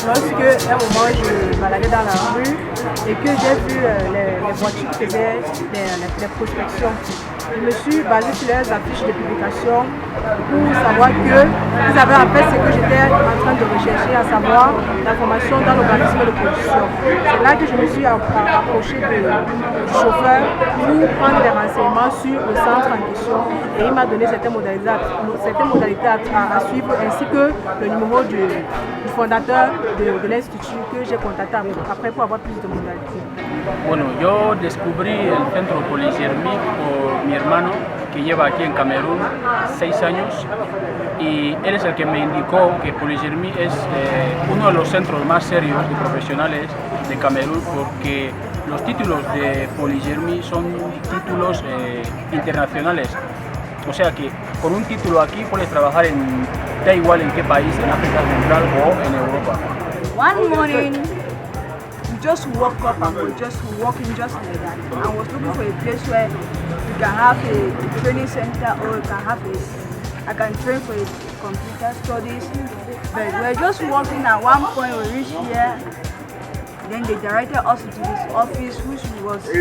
lorsque à un moment je baladais dans la rue et que j'ai vu les voitures qui faisaient les prospections. Je me suis basée sur leurs affiches de publication pour savoir qu'ils avaient en fait ce que j'étais en train de rechercher, à savoir l'information dans l'organisme de production. C'est là que je me suis approchée du chauffeur pour prendre des renseignements sur le centre en question et il m'a donné certaines modalités à suivre ainsi que le numéro du fondateur de l'institut que j'ai contacté après pour avoir plus de modalités. Bueno, yo descubrí el centro Poligermic por mi hermano que lleva aquí en Camerún 6 años y él es el que me indicó que Poligermic es uno de los centros más serios y profesionales de Camerún porque los títulos de Poligermic son títulos internacionales. O sea que con un título aquí puedes trabajar da igual en qué país, en África Central o en Europa. One morning, just woke up and was just walking just like that. I was looking for a place where you can have a training center or you can have I can train for computer studies. But we're just walking at one point we reached here. Then they directed us to this office which was a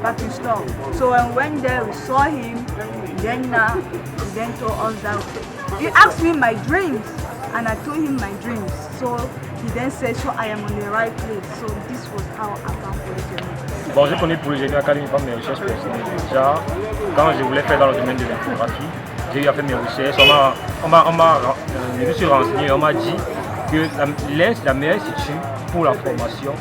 packing store. So when we went there we saw him, then he told us that he asked me my dreams and I told him my dreams. So he then said, so I am on the right place. So this was how I found Poligermic. Bon, j'ai connu Poligermic Academy par mes recherches personnelles déjà. Quand je voulais faire dans le domaine de l'infographie, j'ai eu à faire mes recherches. Je me suis renseigné, on m'a dit que la meilleure institut pour la formation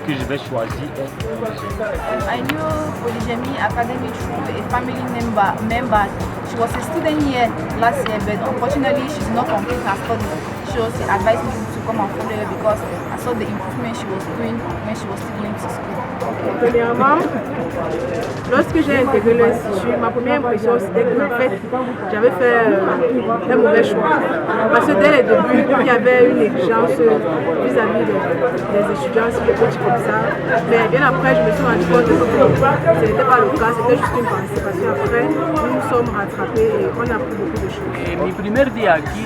que je vais choisir est Poligermic. I knew Poligermic Academy through a family member. She was a student here last year, but unfortunately she's not complete her studies. She advised me to come and follow her because I saw the improvement she was doing when she was still going to school. Premièrement, lorsque j'ai intégré l'institut, ma première impression c'était que en fait, j'avais fait un mauvais choix. Parce que dès le début, il y avait une exigence vis-à-vis des étudiants, si je peux dire comme ça. Mais bien après, je me suis rendu compte que ce n'était pas le cas, c'était juste une pensée. Parce qu'après, nous nous sommes rattrapés et on a appris beaucoup de choses. Mi primer día aquí,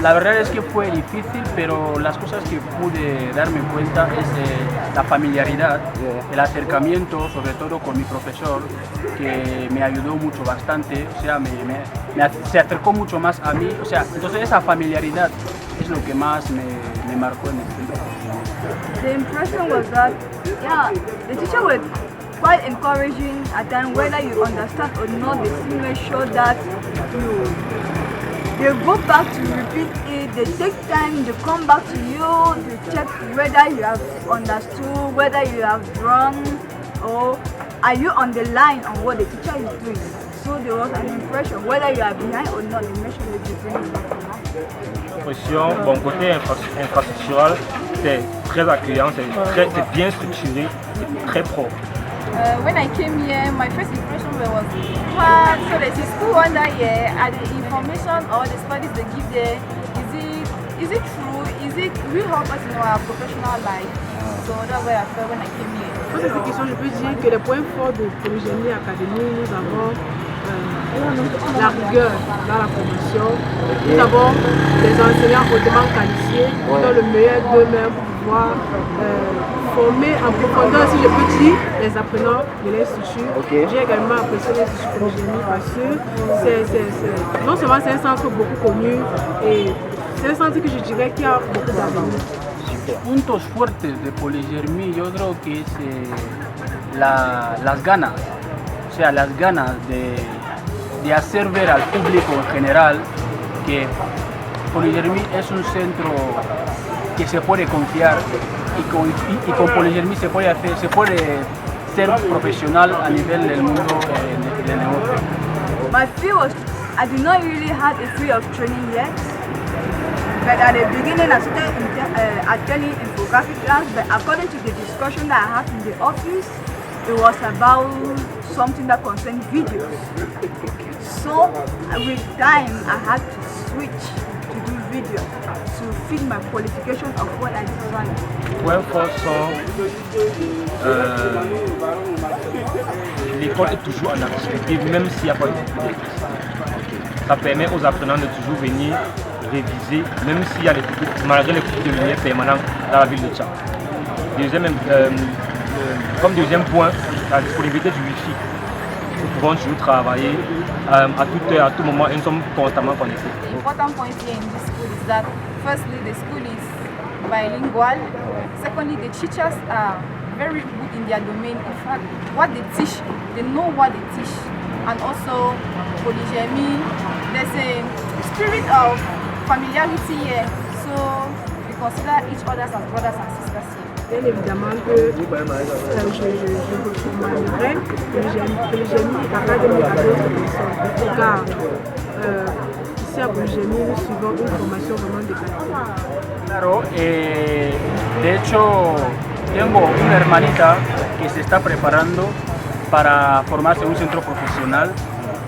la verdad es que fue difícil, pero las cosas que pude darme cuenta es la familiaridad, el acercamiento, sobre todo con mi profesor, que me ayudó mucho bastante, o sea, se acercó mucho más a mí, o sea, entonces esa familiaridad es lo que más me marcó en el centro. The impression was that, yeah, the teacher was quite encouraging at times, whether you understand or not, they still make sure that they go back to repeat it, they take time, they come back to you to check whether you have understood, whether you have drawn, or are you on the line on what the teacher is doing. So there was an impression, whether you are behind or not, they make sure that you bring it back. Bon, côté infrastructural, c'est très accueillant, c'est bien structuré, c'est très propre. When I came here, my first impression was, wow, so there's a school under here, and the information or the studies they give there, is it true? Will help us in our professional life? So that's what I felt when I came here. Pour cette question, je peux dire que les points forts de Poligermic Academy, nous avons la rigueur dans la formation, nous avons des enseignants hautement qualifiés qui ont le meilleur d'eux-mêmes pour pouvoir former en profondeur, si je peux dire, les apprenants de l'institut. J'ai également apprécié l'institut Poligermic parce que non seulement c'est un centre beaucoup connu, et c'est un centre que je dirais qui a beaucoup d'avenir. Puntos fuertes de Poligermic yo creo que es las ganas, o sea, las ganas de hacer ver al público en general que Poligermic es un centro que se puede confiar y con Poligermic se puede ser profesional a nivel del mundo del negocio. My fear was I did not really have a fear of training yet. But at the beginning I started attending infographic class, but according to the discussion that I had in the office, it was about something that concerned videos. So with time I had to switch to do video to fit my qualification of what I designed. Point fort sont l'école est toujours en activité, même s'il n'y a pas de cours d'électricité. Ça permet aux apprenants de toujours venir réviser, même s'il y a malgré les coupes de lumière permanents dans la ville de Tchad. Comme deuxième point, la disponibilité du Wi-Fi. Nous pouvons toujours travailler à toute heure, à tout moment, et nous sommes constamment connectés. The important point here in this school is that firstly the school is bilingual. Secondly, the teachers are very good in their domain. In fact, what they teach, they know what they teach. And also, polygamy, there's a spirit of familiarity here. So we consider each other as brothers and sisters here. Bien évidemment que je recommanderais Polygémie Academy à d'autres personnes, car ici à Polygémie, nous suivons une formation vraiment de qualité. Claro, de hecho tengo una hermanita que se está preparando para formarse en un centro profesional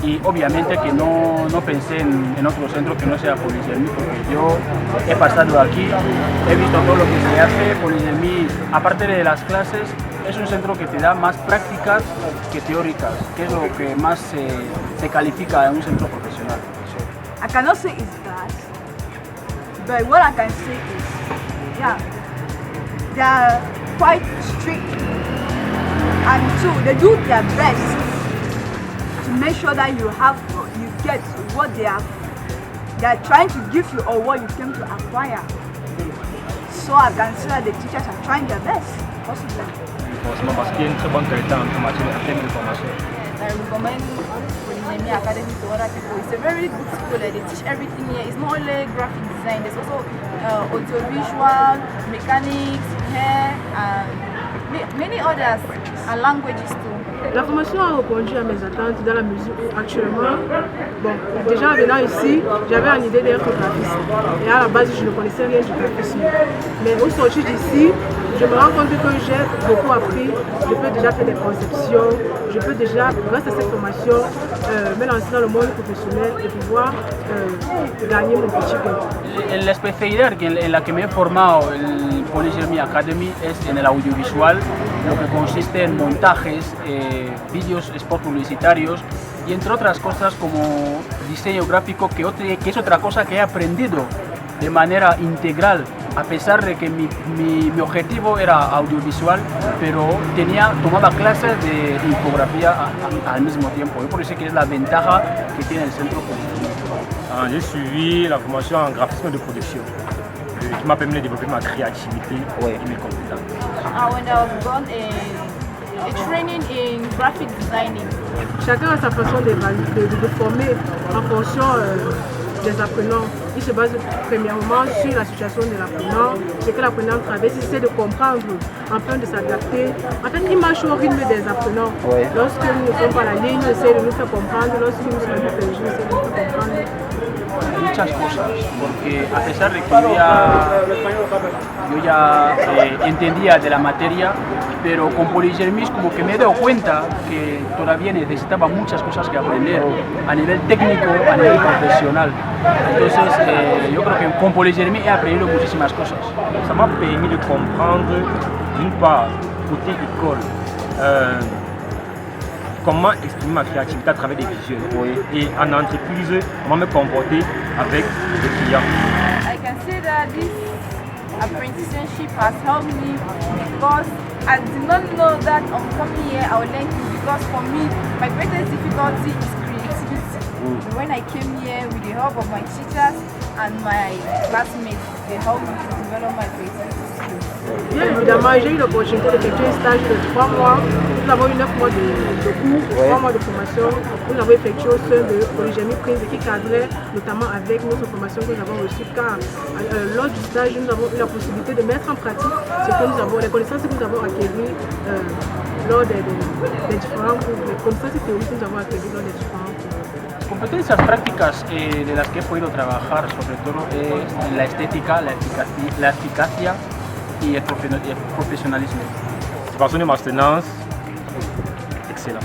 y obviamente que no pensé en otro centro que no sea Polygémie, porque yo he pasado aquí, he visto todo lo que se hace. Polygémie, aparte de las clases, es un centro que te da más prácticas que teóricas, que es lo que más se califica en un centro profesional. I cannot say it's bad, but what I can say is, yeah, they are quite strict, and two, they do their best to make sure that you get what they are trying to give you or what you came to acquire. So I can say that the teachers are trying their best, possibly. Forcément parce qu'il y a une très bonne qualité en matière de formation. I recommend Polygémie Academy to other people. It's a very good school. They teach everything here. It's not only graphic design. There's also audiovisual, mechanics, hair, and many others, and languages too. La formation a répondu à mes attentes dans la mesure où actuellement, bon, déjà en venant ici, j'avais une idée d'être graphiste. Et à la base, je ne connaissais rien du graphisme. Mais au sortir d'ici, je me rends compte que j'ai beaucoup appris. Je peux déjà faire des conceptions. Je peux déjà, grâce à cette formation, me lancer dans le monde professionnel et pouvoir gagner mon petit gain. La especialidad en la que me he formado en Polygémie Academy es en el audiovisual, lo que consiste en montajes, vídeos, spots publicitarios y entre otras cosas como diseño gráfico, que es otra cosa que he aprendido de manera integral, a pesar de que mi objetivo era audiovisual, pero tomaba clases de infografía al mismo tiempo. Yo por eso que es la ventaja que tiene el centro. J'ai suivi la formation en graphisme de production, qui m'a permis de développer ma créativité et mes compétences. When I was done a training in graphic designing. Chacun a sa façon de former en fonction des apprenants. Il se base premièrement sur la situation de l'apprenant, ce que l'apprenant traverse, il essaie de comprendre, afin de s'adapter. En fait, il marche au rythme des apprenants. Lorsque nous ne sommes pas à la ligne, il essaie de nous faire comprendre. Lorsque nous sommes un peu perdus, il essaie de nous faire comprendre. Muchas cosas, porque a pesar de que yo ya entendía de la materia, pero con Polygémie como que me he dado cuenta que todavía necesitaba muchas cosas que aprender a nivel técnico, a nivel profesional. Entonces yo creo que con Polygémie he aprendido muchísimas cosas. Ça m'a permis de comprendre, d'une part, côté école, comment exprimer ma créativité à travers des visuels. Et en entreprise, comment me comporter avec les clients. I can say that this apprenticeship has helped me because I did not know that on coming here I would learn things, because for me my greatest difficulty is creativity. When I came here with the help of my teachers and my classmates, they helped me to develop my creativity skills. Bien évidemment, j'ai eu l'opportunité d'effectuer un stage de 3 mois. Nous avons eu 9 mois de cours, 3 mois de formation. Nous avons effectué au sein de Polygémie Prince qui cadrait notamment avec notre formation que nous avons reçue, car lors du stage, nous avons eu la possibilité de mettre en pratique les connaissances que nous avons acquises lors des différents cours, les connaissances théoriques que nous avons acquises lors des différents cours. Competencias prácticas de las que he podido trabajar sobre todo es la estética, la eficacia y el profesionalismo. Séparation de maintenance, excellent,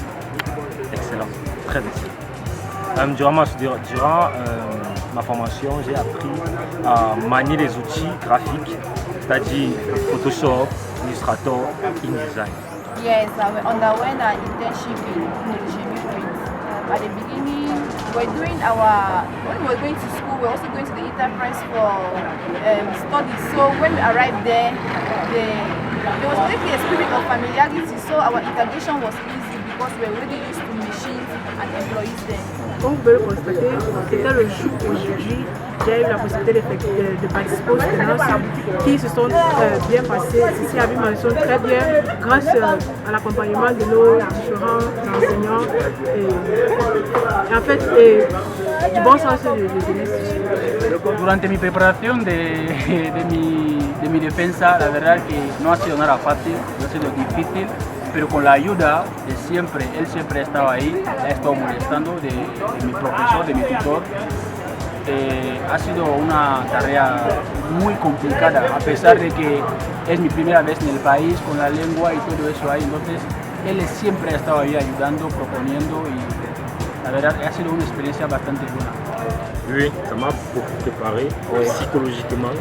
très excellent. Durant ma formation, j'ai appris à manier les outils graphiques, c'est-à-dire Photoshop, Illustrator, InDesign. Yes, I underwent an internship in Polygémie Prince. at the beginning, when we were going to school, we were also going to the enterprise for studies. So when we arrived there was basically a spirit of familiarity, so our integration was easy because we were already used to machines and employees there. Comme vous pouvez le constater, c'était le jour aujourd'hui, j'ai eu la possibilité de participer aux séances qui se sont bien passées. Ceci a vu mentionné très bien grâce à l'accompagnement de nos différents enseignants et en fait du bon sens de l'institution. Durante mi preparación de mi defensa, la verdad que no ha sido nada fácil, no ha sido difícil, pero con la ayuda de siempre, él siempre estaba ahí, ha estado molestando de mi profesor, de mi tutor. Ha sido una tarea muy complicada, a pesar de que es mi primera vez en el país con la lengua y todo eso ahí, entonces él siempre ha estado ahí ayudando, proponiendo y la verdad ha sido una experiencia bastante buena. Oui, ça m'a beaucoup préparé psychologiquement,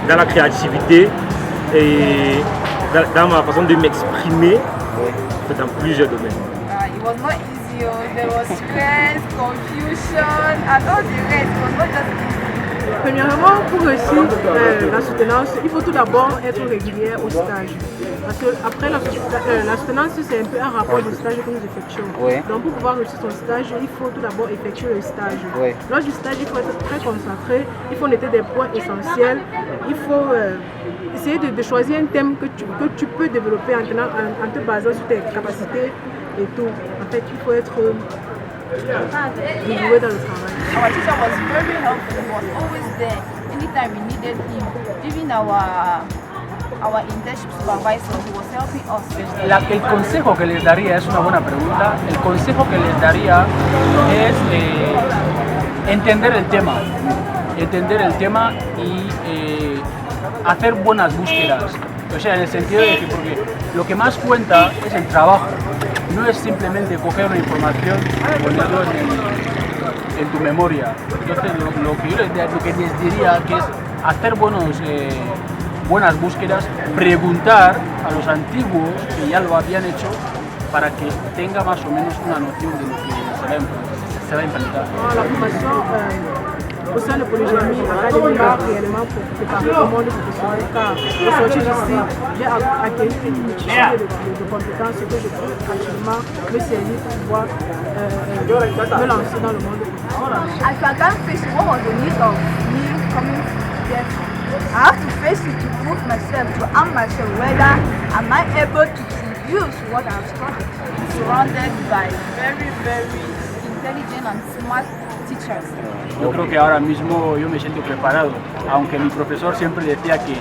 dans la créativité et dans ma façon de m'exprimer dans plusieurs domaines. It was not easy, there was stress, confusion, and all the rest. It was not just easy. Premièrement, pour réussir la soutenance, il faut tout d'abord être régulier au stage. Parce que après la soutenance, c'est un peu un rapport du stage que nous effectuons. Donc pour pouvoir réussir son stage, il faut tout d'abord effectuer le stage. Lors du stage, il faut être très concentré, il faut noter des points essentiels, il faut essayer de choisir un thème que tu peux développer en te basant sur tes capacités et tout. En fait, il faut être dévoué dans le travail. Our teacher was very helpful, he was always there anytime we needed him. Even our internship supervisor, he was helping us. El consejo que les daría, es una buena pregunta, el consejo que les daría es entender el tema y hacer buenas búsquedas. O sea, en el sentido de que porque lo que más cuenta es el trabajo, no es simplemente coger una información y ponerlo en tu memoria. Entonces lo que les diría que es hacer buenas búsquedas, preguntar a los antiguos que ya lo habían hecho para que tenga más o menos una noción de lo que se va a implementar. La formation au sein de Polygermie Academy va réellement pour préparer le monde professionnel car au sortir d'ici, j'ai acquis une multitude de compétences que je peux actuellement me servir pour pouvoir me lancer dans le monde professionnel. As I can't face what was the need of me coming here, I have to face it to prove myself, to ask myself whether am I able to use what I've studied. Surrounded by very, very intelligent and smart teachers. Yo creo que ahora mismo yo me siento preparado, aunque mi profesor siempre decía que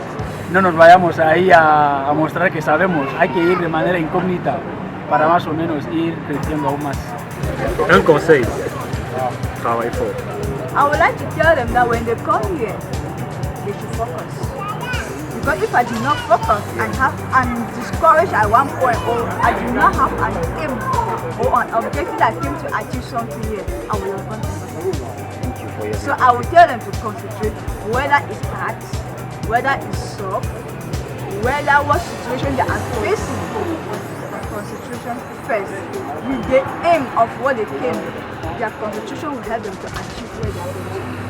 no nos vayamos ahí a mostrar que sabemos, hay que ir de manera incógnita para más o menos ir creciendo aún más. Un conseil, travail fort. I would like to tell them that when they come here, they should focus. Because if I do not focus and discourage at one point, or I do not have an aim or an objective that came to achieve something here, I will not concentrate. So I will tell them to concentrate, whether it's hard, whether it's soft, whether what situation they are facing. Concentration first. With the aim of what they came, their concentration will help them to achieve where they are going.